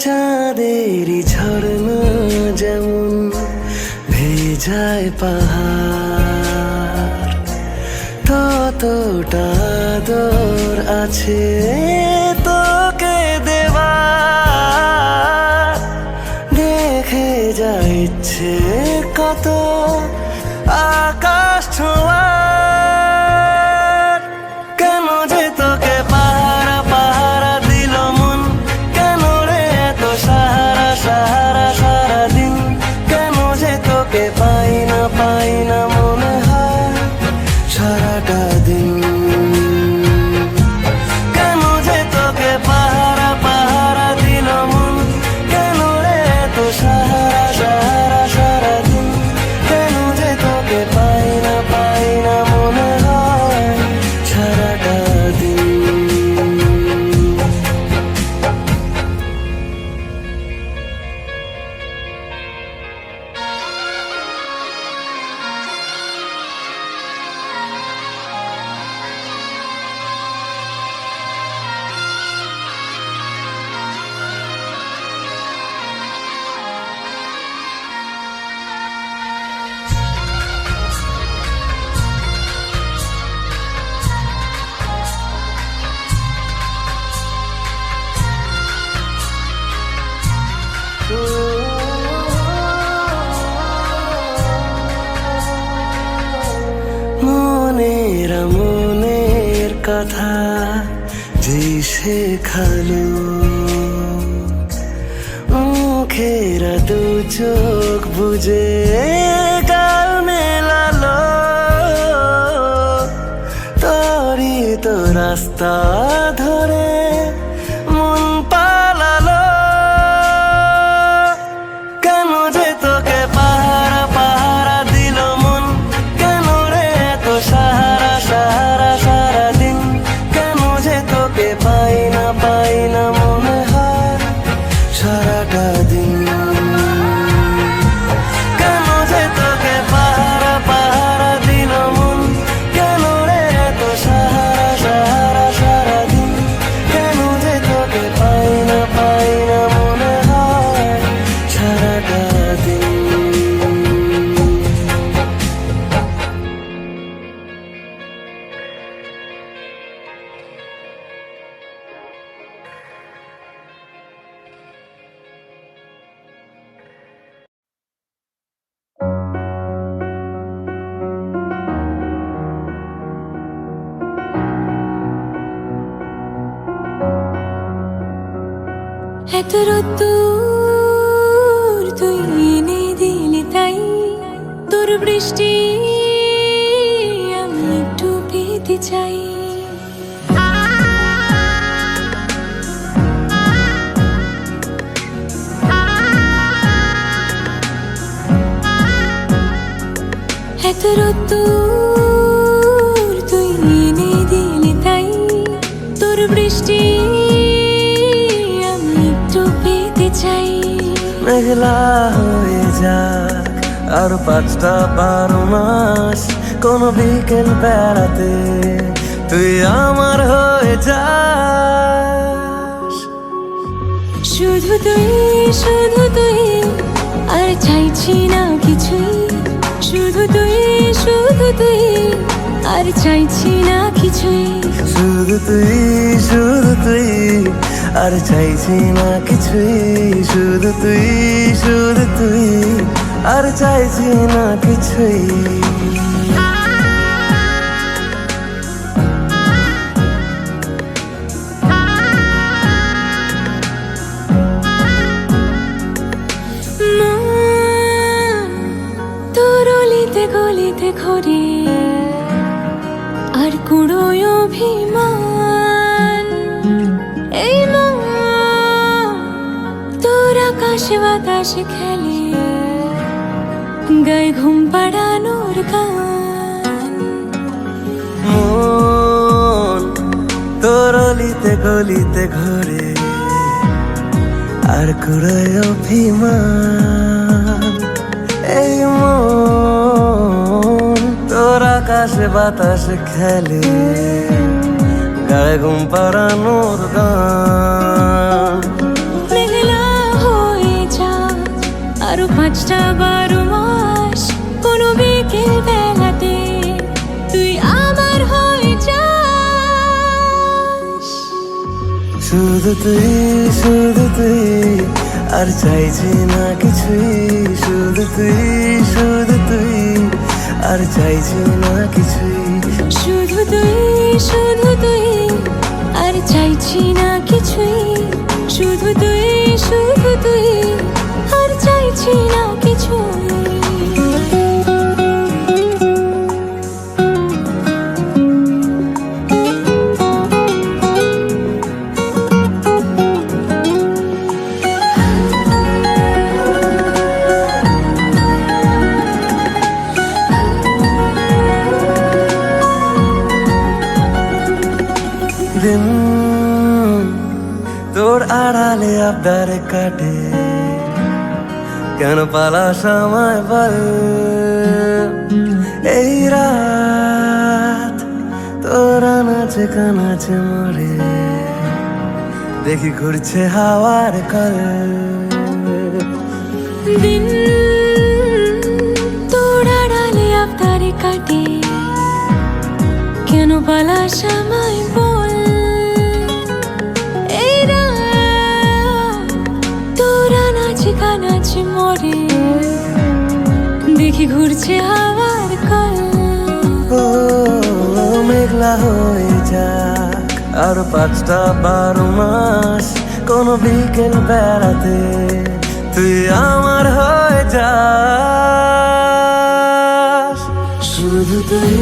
চাঁদেরই ঝর্ণা যেমন ভেজায় পাহাড় ততটা আদর আছে তোকে দেওয়ার। দেখে যা ইচ্ছে কত আকাশ ছোঁয়ার কেন যে তোকে পাহারা পাহারা দিল মন কেন রে এত সাহারা সাহারা সারাদিন কেন যে তোকে পাই না মনে হয় সারাটা দিন। কেন যে তোকে পাহারা পাহারা দিল মন কেন রে এত সাহারা সাহারা সারাদিন কেন যে তোকে পাই না মনের কথা যে শেখালো মুখেরা দু চোখ বুঝে গাল মেলালো তোরই তো রাস্তা ধরে মন পালালো কেন যে তোকে পাহারা পাহারা দিল মন কেন রে এত সাহারা সাহারা সারাদিন কেন যে তোকে পাই না মনে হয় সারাটা দিন কেন যে তোকে পাহারা পাহারা দিল মন কেন রে এত সাহারা সাহারা সারাদিন কেন যে তোকে পাই না মনে হয় সারাটা দিন এত রোদ্দুর তুই এনে দিলি তাই তোর বৃষ্টি আমি একটু পেতে চাই এত রোদ্দুর তুই এনে দিলি তাই তোর বৃষ্টি চাই মেঘলা হয়ে যাক আর 5টা 12 মাস কোন বিকেল বেড়াতে তুই আমার হয়ে যাস শুধু তুই আর চাইছি না কিছুই শুধু তুই আর চাইছি না কিছুই শুধু তুই আর চাইছি না কিছুই শুধু তুই আর চাইছি না কিছুই তোর অলিতে গলিতে ঘরে আর কুড়োয় অভিমান এই তোর আকাশে বাতাসে খেলে গায়ে ঘুম পাড়ানোর গান মন তোর অলিতে গলিতে ঘরে আর কুড়ায় অভিমান এই মন তোর আকাশে বাতাসে খেলে গায়ে ঘুম পাড়ানোর গান মেঘলা হয়ে যা আরো 5টা 12 মাস কোনো বিকেল বেলাতে তুই আমার হয়ে যাস শুধু তুই আর চাইছি না কিছুই শুধু তুই আর চাইছি না কিছুই শুধু তুই আর চাইছি না কিছুই শুধু তুই আর চাইছি না কিছুই দিন তোর আড়ালে আবদারে কাটে কেন পালাস আমায় বল এই রাত তোর আনাচে কানাচে মরে দেখি ঘুরছে হাওয়ার কল দিন তোর আড়ালে আবদারে কাটে কেন পালাস আমায় বল এই রাত তোর আনাচে কানাচে মরে দেখি ঘুরছে হাওয়ার কল ও মেঘলা হয়ে যাক আর 5টা 12 মাস কোনো বিকেল বেড়াতে তুই আমার হয়ে যাস। শুধু তুই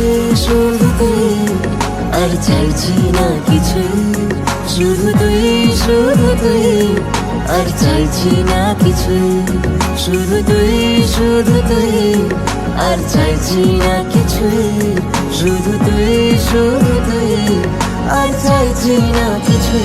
আর চাইছি না কিছু, শুধু তুই আর চাইছি না কিছু, শুধু তুই আর চাইছি না কিছু, শুধু তুই আর চাইছি না কিছু।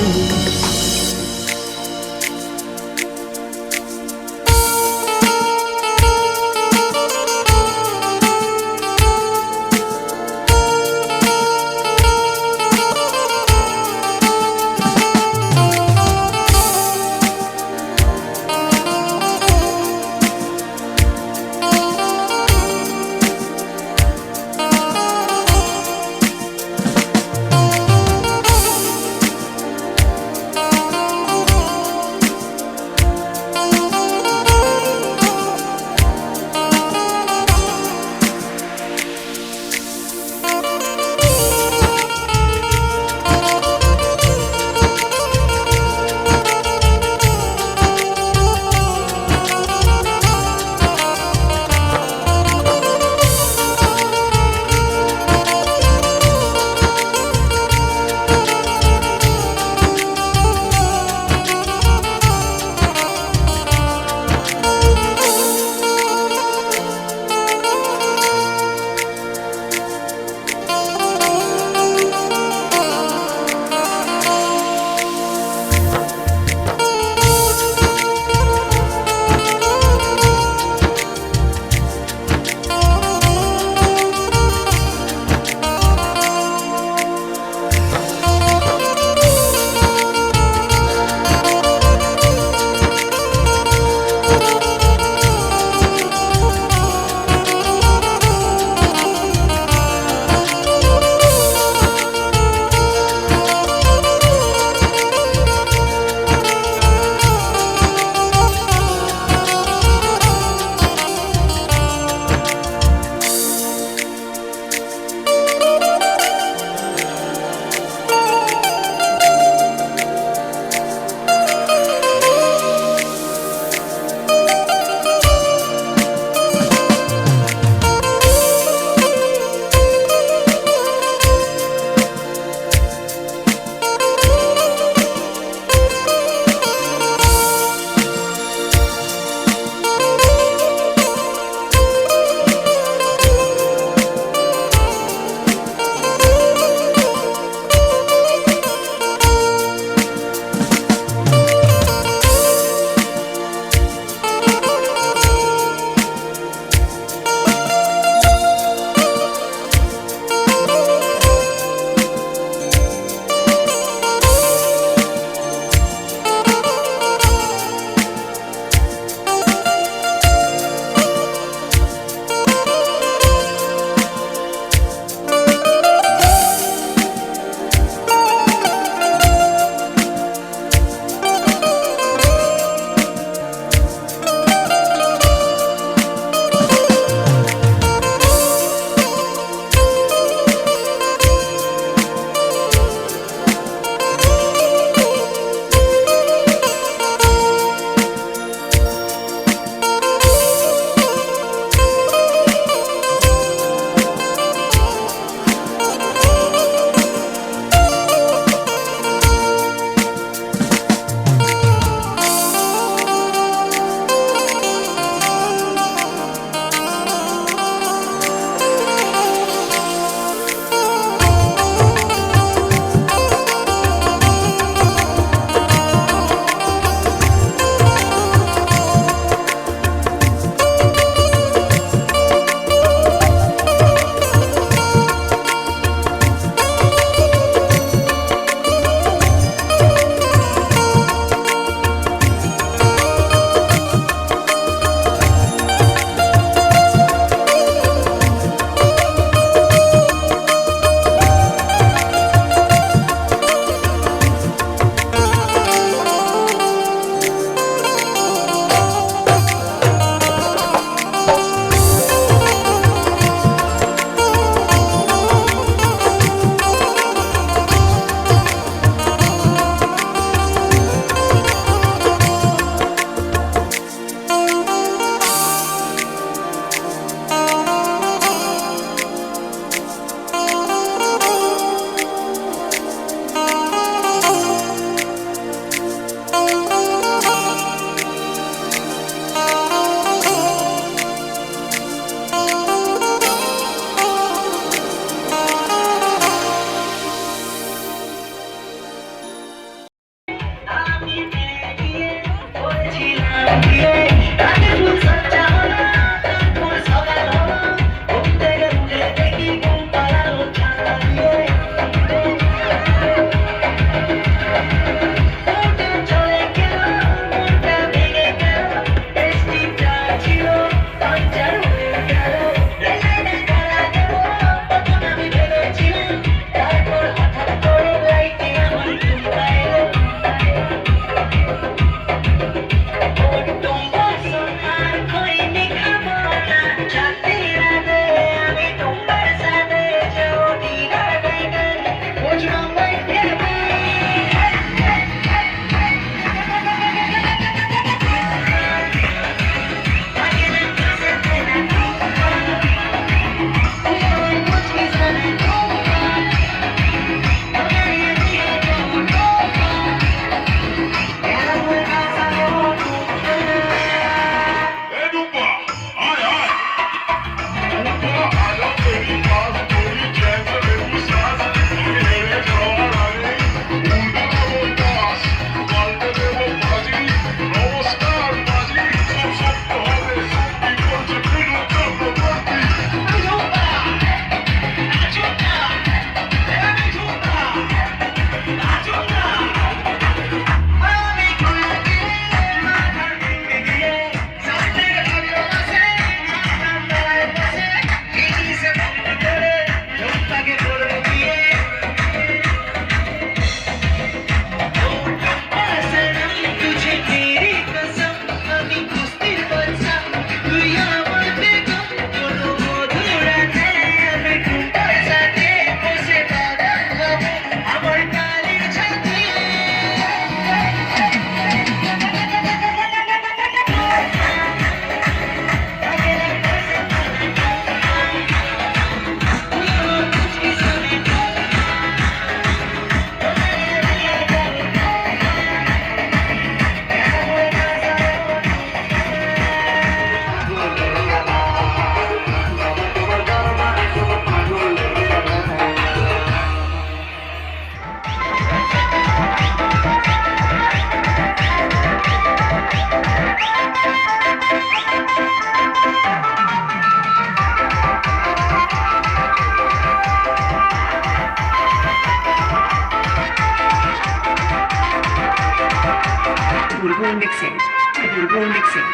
Turbo Mixing. Turbo Mixing.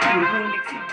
Turbo Mixing.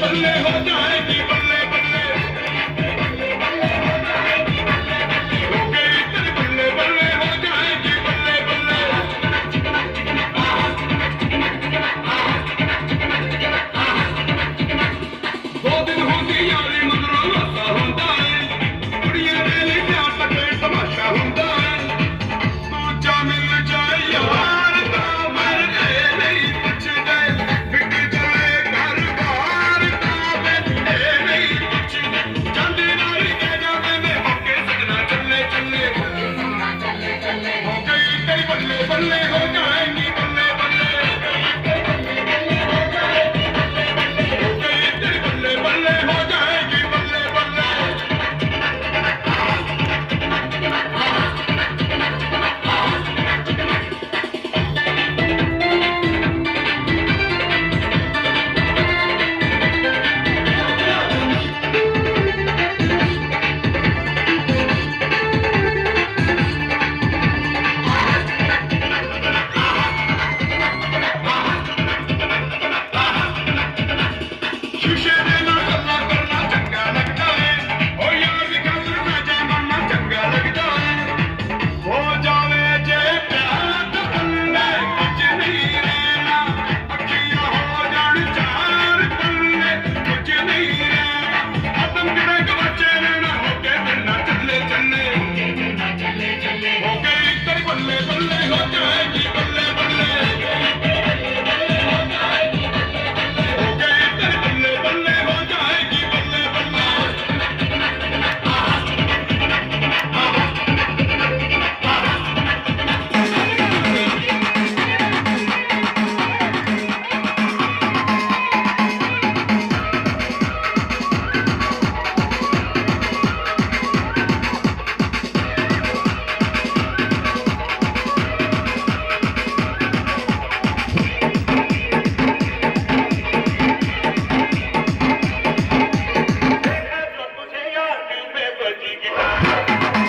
बल्ले हो जाएगी बल्ले बल्ले हो गई तेरी बल्ले बल्ले हो जाएगी बल्ले बल्ले दो दिन होगी यारी मगरों हासा हुंदा है कुड़ियां दे लई प्यार दा कोई तमाशा हुंदा है तू जा मिल जाए यार दा मर गए नहीं कुछ गए फिट जाए घर बार दा ए नहीं कुछ जांदी नारी के जावे में होके सजना चले चले हो गई तेरी बल्ले बल्ले हो जाएंगी बल्ले बल्ले हो गई तेरी बल्ले बल्ले हो जाएगी बल्ले बल्ले शीशे दे नाल गल्ला करना चंगा लगदा है ओ यार दी खातर मैं जा मरना चंगा लगदा है हो जावे जे प्यार दा बंदा कुछ नहीं रहना अखियां हो जान चार पल्ले कुछ नहीं रहना आदम किरे गवाचे रहना होके मिलना चले चले हो गई तेरी बल्ले बल्ले हो जाएगी बल्ले बल्ले हो गई तेरी बल्ले बल्ले हो जाएगी बल्ले बल्ले तुझे यार दिल में बजी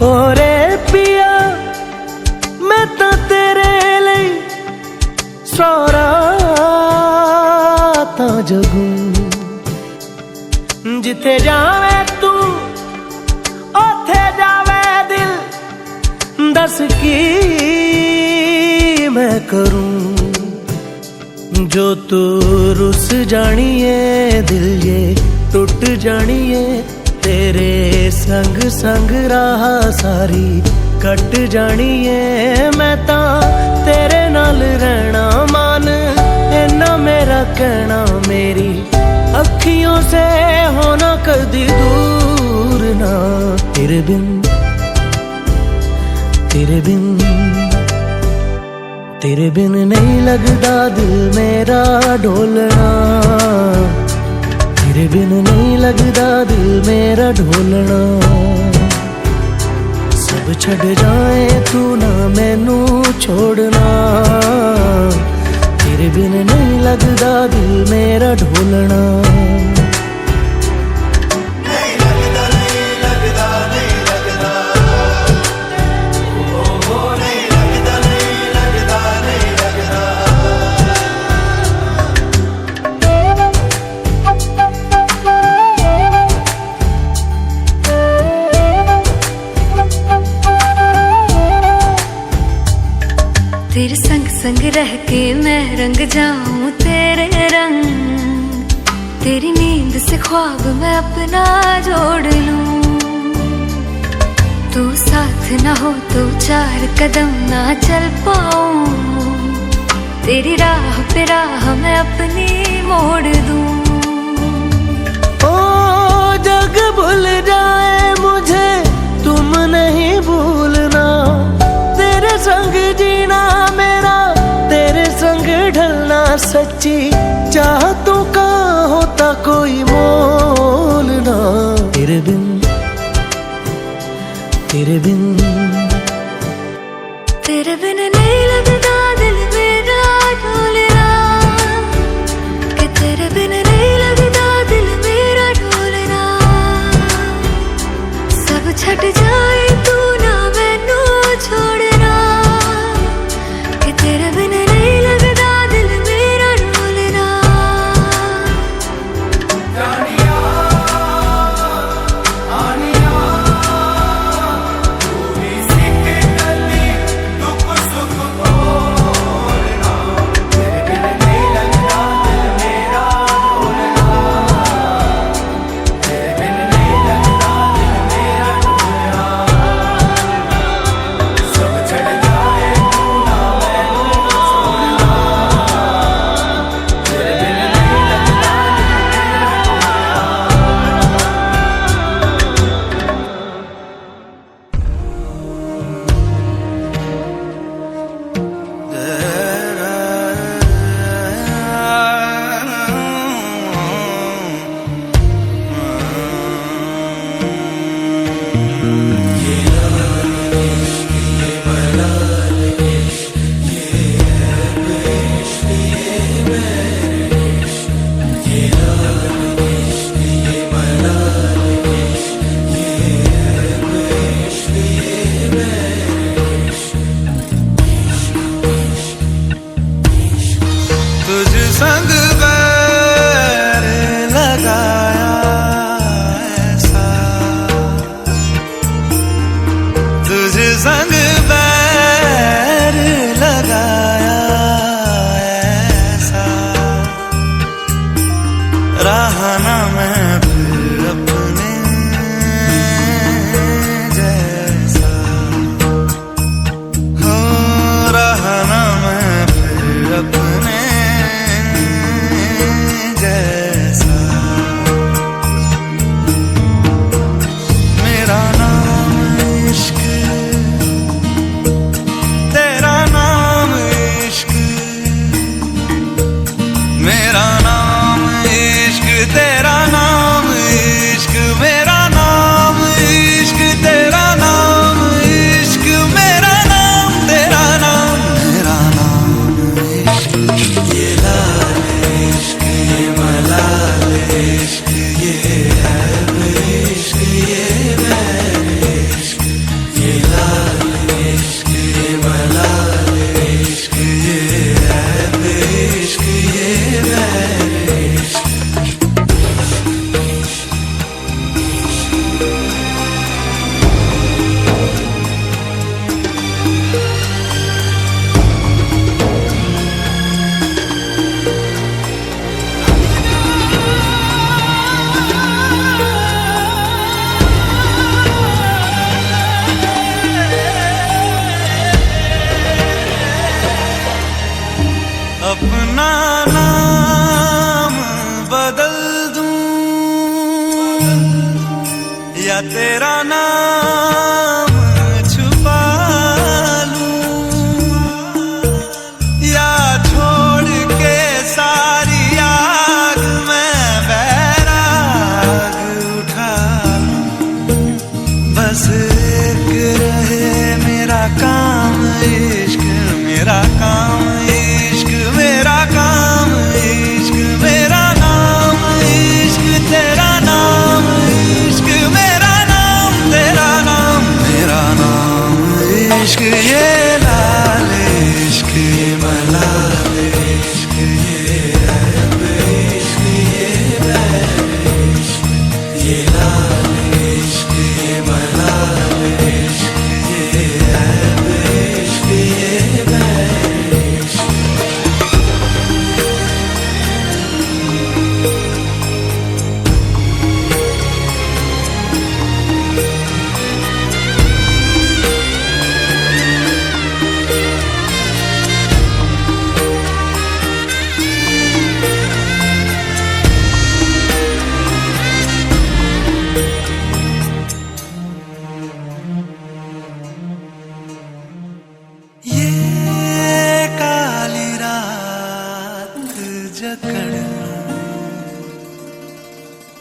ओरे पिया मैं तो तेरे लिए सौरा तो जगूं जिथे जावे तू ओथे जावे दिल दस की मैं करूं जो तू रुस जानिए दिल ये टूट जानिए तेरे संग संग रहा सारी कट जानी है मैं ता तेरे नाल रहना मान इन्ना मेरा कहना मेरी अखियों से होना कदी दूर ना तेरे बिन तेरे बिन तेरे बिन नहीं लगदा दिल मेरा ढोलना तेरे बिन नहीं लगदा दिल मेरा ढोलना सब छड़ जाए तू ना मैनू छोड़ना तेरे बिन नहीं लगदा दिल मेरा ढोलना तेरे संग संग रह के मैं रंग जाऊं तेरे रंग तेरी नींद से ख्वाब मैं अपना जोड़ लूं तू साथ ना हो तो 4 कदम ना चल पाऊं तेरी राह पे राह मैं अपनी मोड़ दूं ओ जग भूल जाए मुझे तुम नहीं भूलना तेरे संग जीना मेरा तेरे संग ढलना सच्ची चाहतों का होता कोई मोल ना तेरे बिन तेरे बिन तेरे बिन नहीं लगदा दिल मेरा ढोलना कि तेरे बिन नहीं लगदा दिल मेरा ढोलना सब छट जाए तू ना मैनू छोड़ना कि तेरे बिन नहीं लगदा दिल मेरा ढोलना तुझ संग बैर लगाया ऐसा तुझ संग बैर लगाया ऐसा रहा ना मैं फिर अपने जैसा हो रहा ना मैं फिर अपने जैसा मेरा नाम इश्क तेरा नाम इश्क मेरा नाम इश्क तेरा नाम इश्क मेरा नाम इश्क तेरा नाम इश्क मेरा नाम तेरा नाम मेरा नाम इश्क ये लाल इश्क ये मलाल इश्क ये है इश्क ये बैर इश्क ये लाल इश्क ये मलाल इश्क ये है इश्क ये बैर इश्क या तेरा नाम